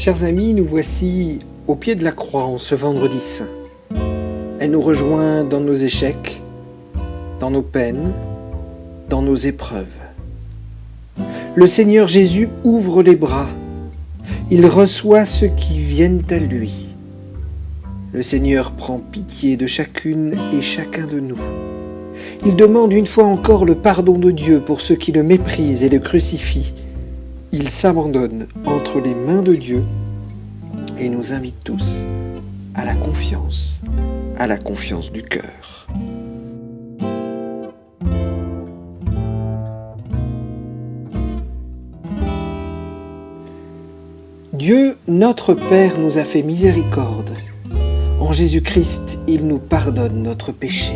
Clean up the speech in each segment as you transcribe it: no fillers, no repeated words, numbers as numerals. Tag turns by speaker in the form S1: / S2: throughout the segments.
S1: Chers amis, nous voici au pied de la croix en ce vendredi saint. Elle nous rejoint dans nos échecs, dans nos peines, dans nos épreuves. Le Seigneur Jésus ouvre les bras. Il reçoit ceux qui viennent à lui. Le Seigneur prend pitié de chacune et chacun de nous. Il demande une fois encore le pardon de Dieu pour ceux qui le méprisent et le crucifient. Il s'abandonne entre les mains de Dieu et nous invite tous à la confiance du cœur. Dieu, notre Père, nous a fait miséricorde. En Jésus-Christ, il nous pardonne notre péché.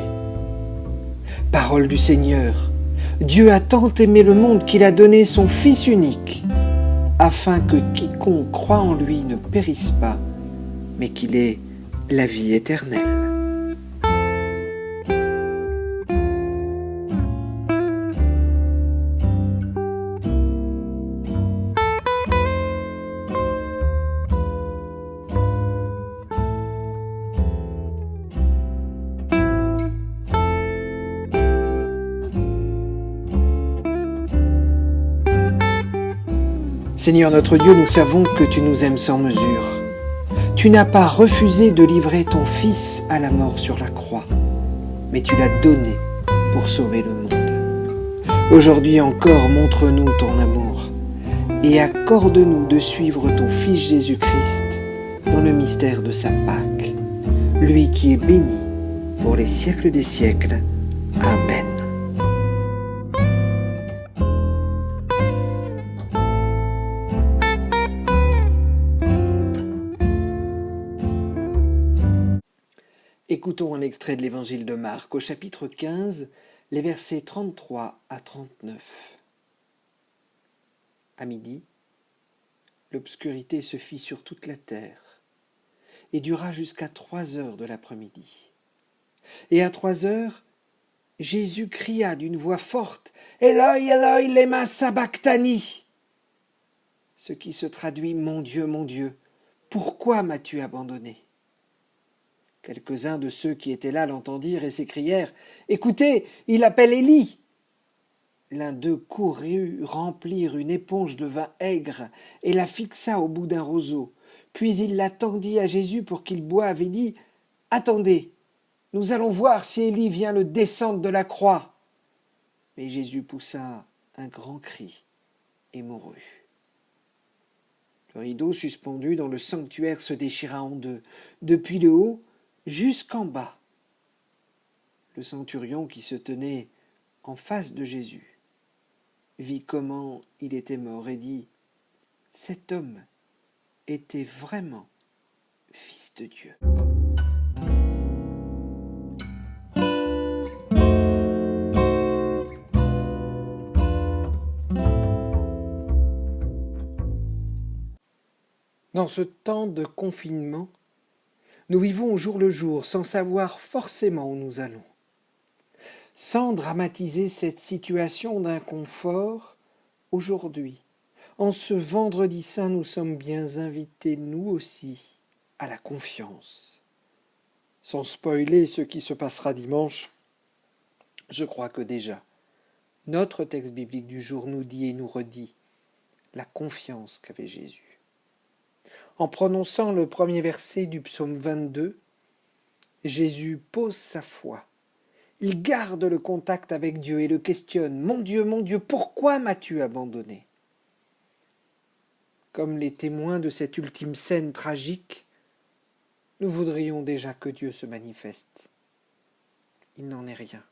S1: Parole du Seigneur, Dieu a tant aimé le monde qu'il a donné son Fils unique, afin que quiconque croit en lui ne périsse pas, mais qu'il ait la vie éternelle. Seigneur notre Dieu, nous savons que tu nous aimes sans mesure. Tu n'as pas refusé de livrer ton Fils à la mort sur la croix, mais tu l'as donné pour sauver le monde. Aujourd'hui encore, montre-nous ton amour et accorde-nous de suivre ton Fils Jésus-Christ dans le mystère de sa Pâque, lui qui est béni pour les siècles des siècles. Amen. Écoutons un extrait de l'Évangile de Marc au chapitre 15, les versets 33 à 39. À midi, l'obscurité se fit sur toute la terre et dura jusqu'à 3 heures de l'après-midi. Et à 3 heures, Jésus cria d'une voix forte « Eloi, Eloi, lema sabachthani » ce qui se traduit « Mon Dieu, pourquoi m'as-tu abandonné ?» Quelques-uns de ceux qui étaient là l'entendirent et s'écrièrent « Écoutez, il appelle Élie !» L'un d'eux courut remplir une éponge de vin aigre et la fixa au bout d'un roseau. Puis il la tendit à Jésus pour qu'il boive et dit « Attendez, nous allons voir si Élie vient le descendre de la croix. » Mais Jésus poussa un grand cri et mourut. Le rideau suspendu dans le sanctuaire se déchira en deux, depuis le haut jusqu'en bas. Le centurion qui se tenait en face de Jésus vit comment il était mort et dit « Cet homme était vraiment fils de Dieu. » Dans ce temps de confinement, nous vivons au jour le jour sans savoir forcément où nous allons. Sans dramatiser cette situation d'inconfort, aujourd'hui, en ce vendredi saint, nous sommes bien invités, nous aussi, à la confiance. Sans spoiler ce qui se passera dimanche, je crois que déjà, notre texte biblique du jour nous dit et nous redit la confiance qu'avait Jésus. En prononçant le premier verset du psaume 22, Jésus pose sa foi. Il garde le contact avec Dieu et le questionne. « Mon Dieu, pourquoi m'as-tu abandonné ?» Comme les témoins de cette ultime scène tragique, nous voudrions déjà que Dieu se manifeste. Il n'en est rien.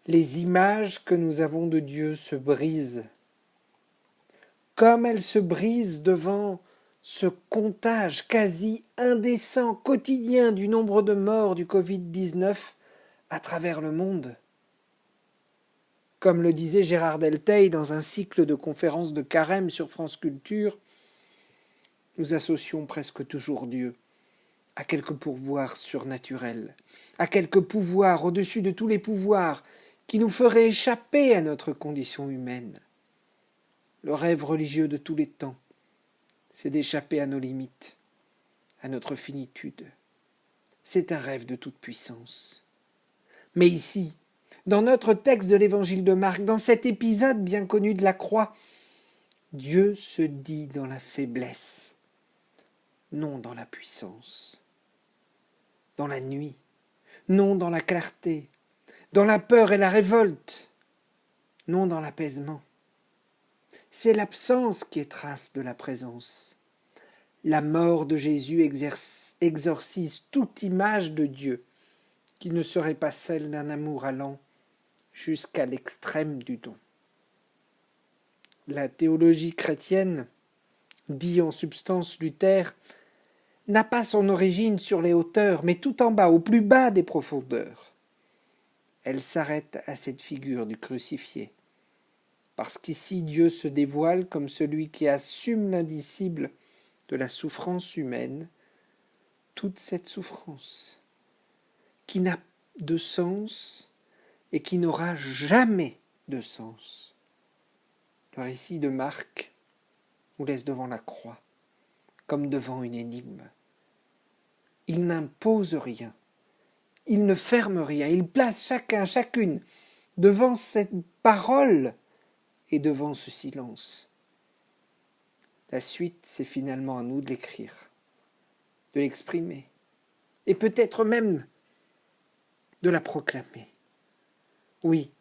S1: Les images que nous avons de Dieu se brisent. Comme elles se brisent devant ce comptage quasi indécent quotidien du nombre de morts du Covid-19 à travers le monde. Comme le disait Gérard Delteil dans un cycle de conférences de Carême sur France Culture, nous associons presque toujours Dieu à quelque pouvoir surnaturel, à quelque pouvoir au-dessus de tous les pouvoirs qui nous ferait échapper à notre condition humaine. Le rêve religieux de tous les temps, c'est d'échapper à nos limites, à notre finitude. C'est un rêve de toute puissance. Mais ici, dans notre texte de l'évangile de Marc, dans cet épisode bien connu de la croix, Dieu se dit dans la faiblesse, non dans la puissance, dans la nuit, non dans la clarté, dans la peur et la révolte, non dans l'apaisement. C'est l'absence qui est trace de la présence. La mort de Jésus exorcise toute image de Dieu qui ne serait pas celle d'un amour allant jusqu'à l'extrême du don. La théologie chrétienne, dit en substance Luther, n'a pas son origine sur les hauteurs, mais tout en bas, au plus bas des profondeurs. Elle s'arrête à cette figure du crucifié, parce qu'ici Dieu se dévoile comme celui qui assume l'indicible de la souffrance humaine, toute cette souffrance qui n'a de sens et qui n'aura jamais de sens. Le récit de Marc nous laisse devant la croix, comme devant une énigme. Il n'impose rien, il ne ferme rien, il place chacun, chacune devant cette parole et devant ce silence. La suite, c'est finalement à nous de l'écrire, de l'exprimer, et peut-être même de la proclamer. Oui,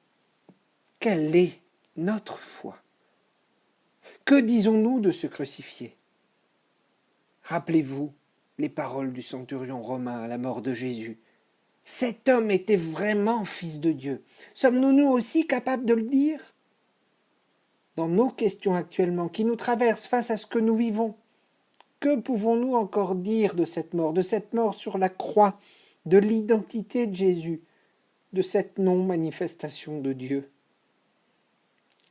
S1: quelle est notre foi? Que disons-nous de ce crucifié? Rappelez-vous les paroles du centurion romain à la mort de Jésus. Cet homme était vraiment fils de Dieu. Sommes-nous nous aussi capables de le dire? Dans nos questions actuellement qui nous traversent face à ce que nous vivons, que pouvons-nous encore dire de cette mort sur la croix, de l'identité de Jésus, de cette non-manifestation de Dieu?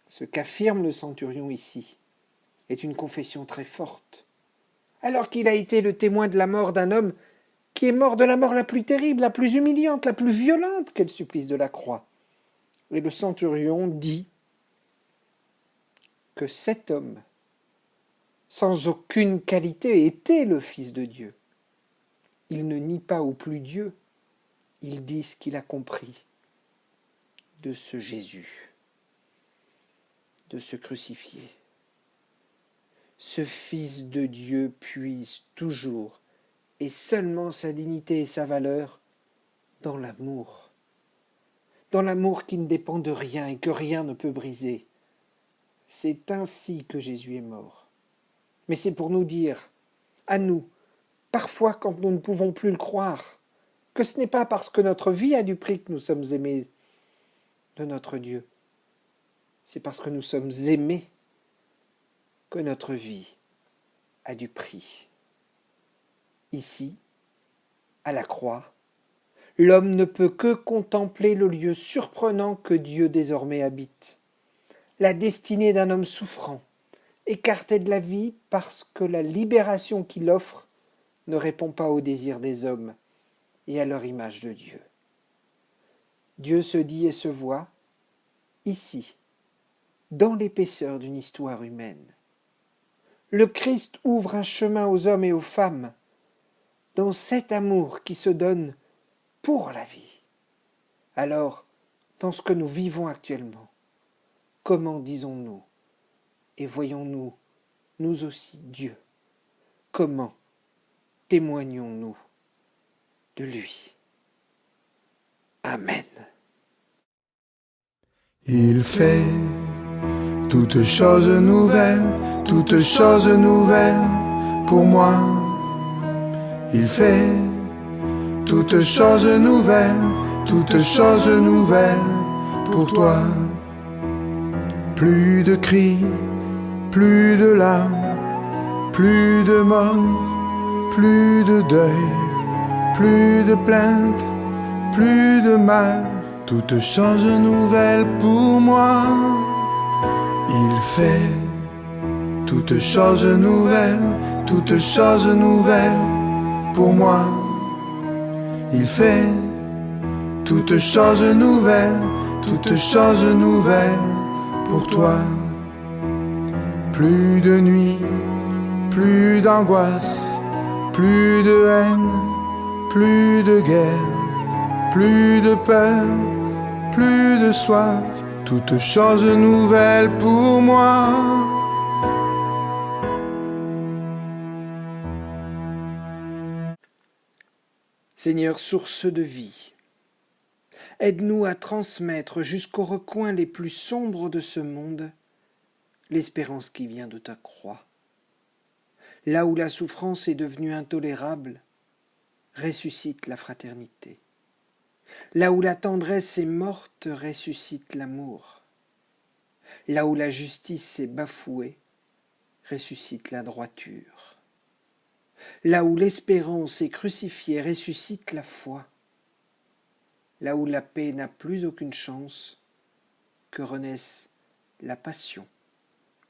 S1: Ce qu'affirme le centurion ici est une confession très forte, alors qu'il a été le témoin de la mort d'un homme qui est mort de la mort la plus terrible, la plus humiliante, la plus violente qu'est le supplice de la croix. Et le centurion dit que cet homme, sans aucune qualité, était le Fils de Dieu. Il ne nie pas au plus Dieu, il dit ce qu'il a compris de ce Jésus, de ce crucifié. Ce Fils de Dieu puise toujours et seulement sa dignité et sa valeur dans l'amour qui ne dépend de rien et que rien ne peut briser. C'est ainsi que Jésus est mort. Mais c'est pour nous dire, à nous, parfois quand nous ne pouvons plus le croire, que ce n'est pas parce que notre vie a du prix que nous sommes aimés de notre Dieu. C'est parce que nous sommes aimés que notre vie a du prix. Ici, à la croix, l'homme ne peut que contempler le lieu surprenant que Dieu désormais habite, la destinée d'un homme souffrant, écarté de la vie parce que la libération qu'il offre ne répond pas aux désirs des hommes et à leur image de Dieu. Dieu se dit et se voit ici, dans l'épaisseur d'une histoire humaine. Le Christ ouvre un chemin aux hommes et aux femmes dans cet amour qui se donne pour la vie. Alors, dans ce que nous vivons actuellement, comment disons-nous et voyons-nous, nous aussi, Dieu? Comment témoignons-nous de lui? Amen.
S2: Il fait toutes choses nouvelles pour moi. Il fait toutes choses nouvelles pour toi. Plus de cris, plus de larmes, plus de mort, plus de deuil, plus de plaintes, plus de mal. Toutes choses nouvelles pour moi. Il fait toutes choses nouvelles pour moi. Il fait toutes choses nouvelles pour toi. Plus de nuit, plus d'angoisse, plus de haine, plus de guerre, plus de peur, plus de soif, toutes choses nouvelles pour moi.
S1: Seigneur, source de vie, aide-nous à transmettre jusqu'aux recoins les plus sombres de ce monde l'espérance qui vient de ta croix. Là où la souffrance est devenue intolérable, ressuscite la fraternité. Là où la tendresse est morte, ressuscite l'amour. Là où la justice est bafouée, ressuscite la droiture. Là où l'espérance est crucifiée, ressuscite la foi. Là où la paix n'a plus aucune chance, que renaisse la passion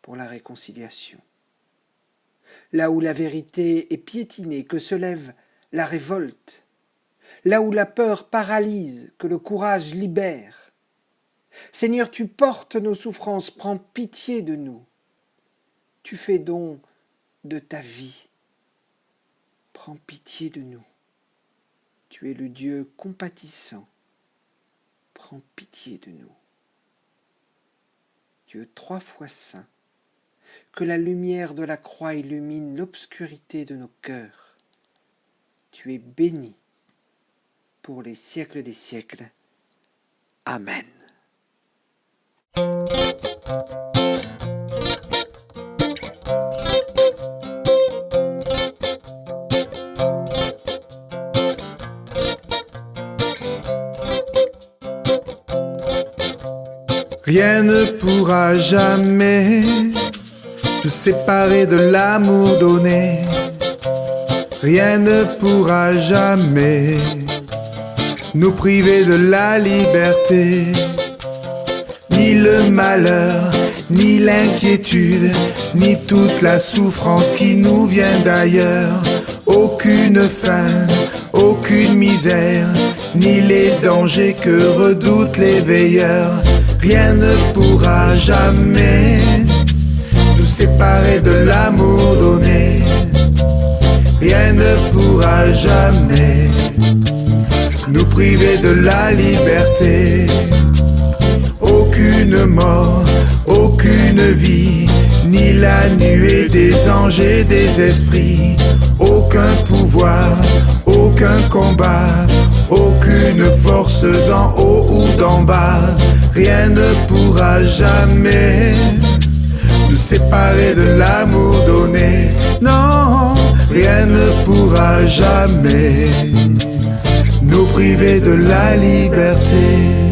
S1: pour la réconciliation. Là où la vérité est piétinée, que se lève la révolte. Là où la peur paralyse, que le courage libère. Seigneur, tu portes nos souffrances, prends pitié de nous. Tu fais don de ta vie. Prends pitié de nous. Tu es le Dieu compatissant. Prends pitié de nous. Dieu 3 fois saint, que la lumière de la croix illumine l'obscurité de nos cœurs. Tu es béni pour les siècles des siècles. Amen.
S2: Rien ne pourra jamais nous séparer de l'amour donné. Rien ne pourra jamais nous priver de la liberté. Ni le malheur, ni l'inquiétude, ni toute la souffrance qui nous vient d'ailleurs. Aucune faim, aucune misère, ni les dangers que redoutent les veilleurs. Rien ne pourra jamais nous séparer de l'amour donné. Rien ne pourra jamais nous priver de la liberté. Aucune mort, aucune vie, ni la nuée des anges et des esprits. Aucun pouvoir, aucun combat, aucune force d'en haut ou d'en bas. Rien ne pourra jamais nous séparer de l'amour donné. Non, rien ne pourra jamais nous priver de la liberté.